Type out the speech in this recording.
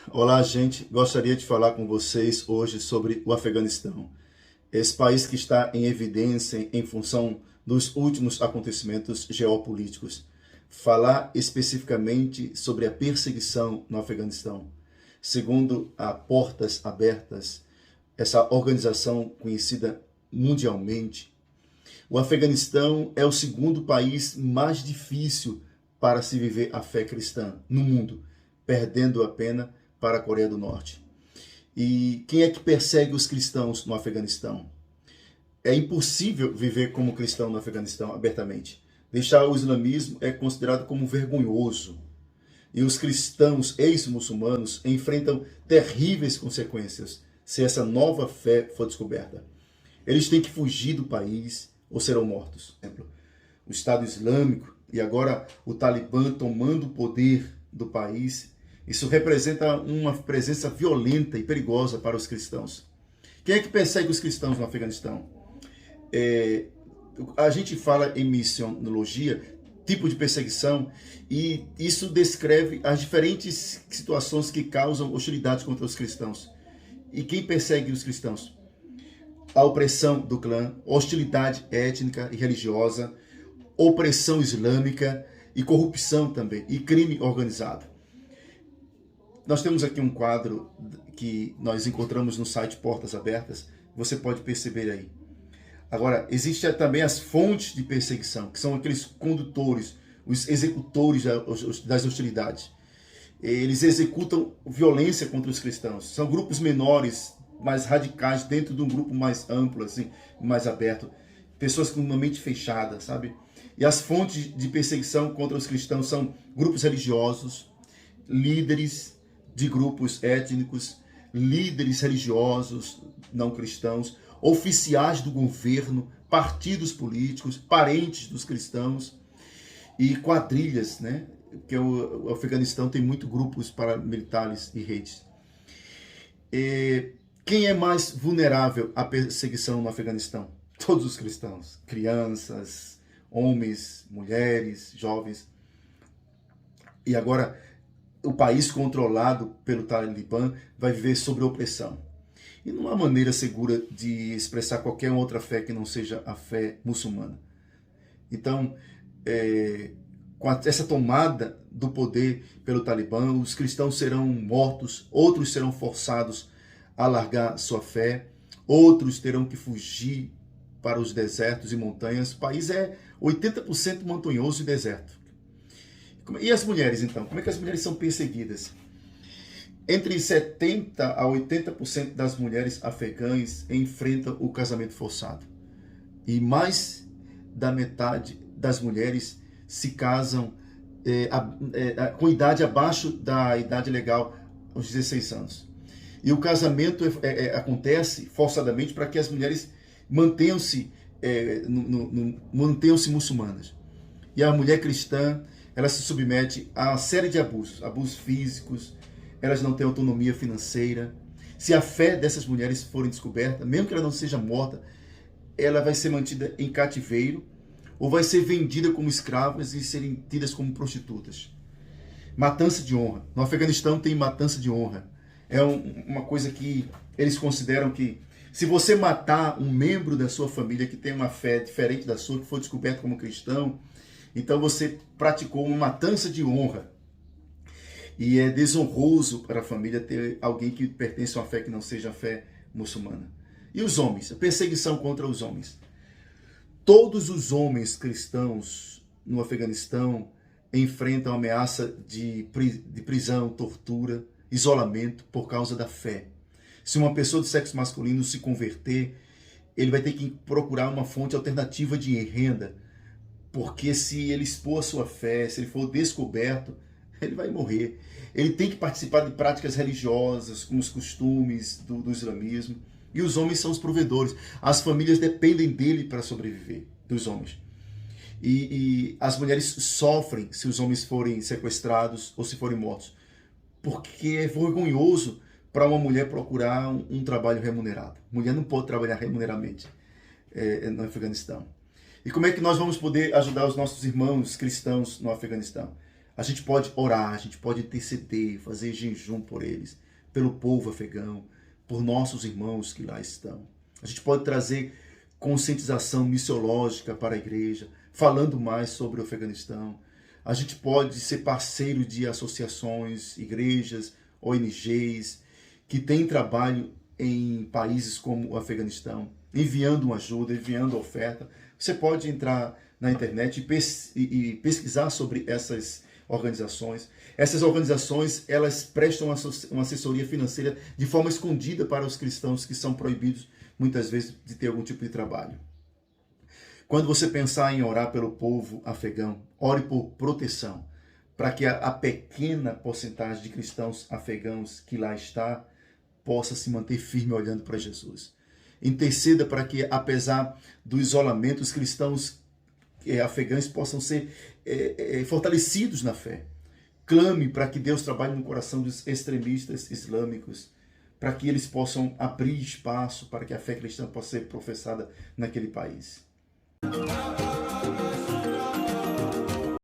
Olá, gente. Gostaria de falar com vocês hoje sobre o Afeganistão. Esse país que está em evidência em função dos últimos acontecimentos geopolíticos. Falar especificamente sobre a perseguição no Afeganistão. Segundo a Portas Abertas, essa organização conhecida mundialmente, o Afeganistão é o segundo país mais difícil para se viver a fé cristã no mundo, perdendo apenas para a Coreia do Norte. E quem é que persegue os cristãos no Afeganistão? É impossível viver como cristão no Afeganistão abertamente. Deixar o islamismo é considerado como vergonhoso. E os cristãos ex-muçulmanos enfrentam terríveis consequências se essa nova fé for descoberta. Eles têm que fugir do país ou serão mortos. Por exemplo, o Estado Islâmico e agora o Talibã tomando o poder do país. Isso representa uma presença violenta e perigosa para os cristãos. Quem é que persegue os cristãos no Afeganistão? A gente fala em missiologia, tipo de perseguição, e isso descreve as diferentes situações que causam hostilidade contra os cristãos. E quem persegue os cristãos? A opressão do clã, hostilidade étnica e religiosa, opressão islâmica e corrupção também, e crime organizado. Nós temos aqui um quadro que nós encontramos no site Portas Abertas, você pode perceber aí. Agora, existem também as fontes de perseguição, que são aqueles condutores, os executores das hostilidades. Eles executam violência contra os cristãos. São grupos menores, mais radicais, dentro de um grupo mais amplo, assim, mais aberto. Pessoas com uma mente fechada, sabe? E as fontes de perseguição contra os cristãos são grupos religiosos, líderes de grupos étnicos, líderes religiosos não cristãos, oficiais do governo, partidos políticos, parentes dos cristãos e quadrilhas, né? Porque o Afeganistão tem muitos grupos paramilitares e redes. Quem é mais vulnerável à perseguição no Afeganistão? Todos os cristãos, crianças, homens, mulheres, jovens. E agora, o país controlado pelo Talibã vai viver sob opressão. E não há maneira segura de expressar qualquer outra fé que não seja a fé muçulmana. Então, com essa tomada do poder pelo Talibã, os cristãos serão mortos, outros serão forçados a largar sua fé, outros terão que fugir para os desertos e montanhas. O país é 80% montanhoso e deserto. E as mulheres, então? Como é que as mulheres são perseguidas? Entre 70% a 80% das mulheres afegãs enfrentam o casamento forçado. E mais da metade das mulheres se casam com idade abaixo da idade legal, aos 16 anos. E o casamento acontece forçadamente para que as mulheres mantenham-se muçulmanas. E a mulher cristã, ela se submete a uma série de abusos físicos, elas não têm autonomia financeira. Se a fé dessas mulheres forem descoberta, mesmo que ela não seja morta, ela vai ser mantida em cativeiro ou vai ser vendida como escravas e serem tidas como prostitutas. Matança de honra. No Afeganistão tem matança de honra. É uma coisa que eles consideram que se você matar um membro da sua família que tem uma fé diferente da sua, que foi descoberto como cristão, então você praticou uma matança de honra. E é desonroso para a família ter alguém que pertence a uma fé que não seja a fé muçulmana. E os homens? A perseguição contra os homens. Todos os homens cristãos no Afeganistão enfrentam ameaça de prisão, tortura, isolamento por causa da fé. Se uma pessoa de sexo masculino se converter, ele vai ter que procurar uma fonte alternativa de renda, porque se ele expor a sua fé, se ele for descoberto, ele vai morrer. Ele tem que participar de práticas religiosas, com os costumes do islamismo. E os homens são os provedores. As famílias dependem dele para sobreviver, dos homens. E as mulheres sofrem se os homens forem sequestrados ou se forem mortos. Porque é vergonhoso para uma mulher procurar um trabalho remunerado. Mulher não pode trabalhar remuneradamente no Afeganistão. E como é que nós vamos poder ajudar os nossos irmãos cristãos no Afeganistão? A gente pode orar, a gente pode interceder, fazer jejum por eles, pelo povo afegão, por nossos irmãos que lá estão. A gente pode trazer conscientização missiológica para a igreja, falando mais sobre o Afeganistão. A gente pode ser parceiro de associações, igrejas, ONGs, que têm trabalho em países como o Afeganistão, enviando uma ajuda, enviando oferta. Você pode entrar na internet e pesquisar sobre essas organizações. Essas organizações, elas prestam uma assessoria financeira de forma escondida para os cristãos que são proibidos, muitas vezes, de ter algum tipo de trabalho. Quando você pensar em orar pelo povo afegão, ore por proteção, para que a pequena porcentagem de cristãos afegãos que lá está, possa se manter firme olhando para Jesus. Interceda para que, apesar do isolamento, os cristãos afegãos possam ser fortalecidos na fé. Clame para que Deus trabalhe no coração dos extremistas islâmicos, para que eles possam abrir espaço para que a fé cristã possa ser professada naquele país.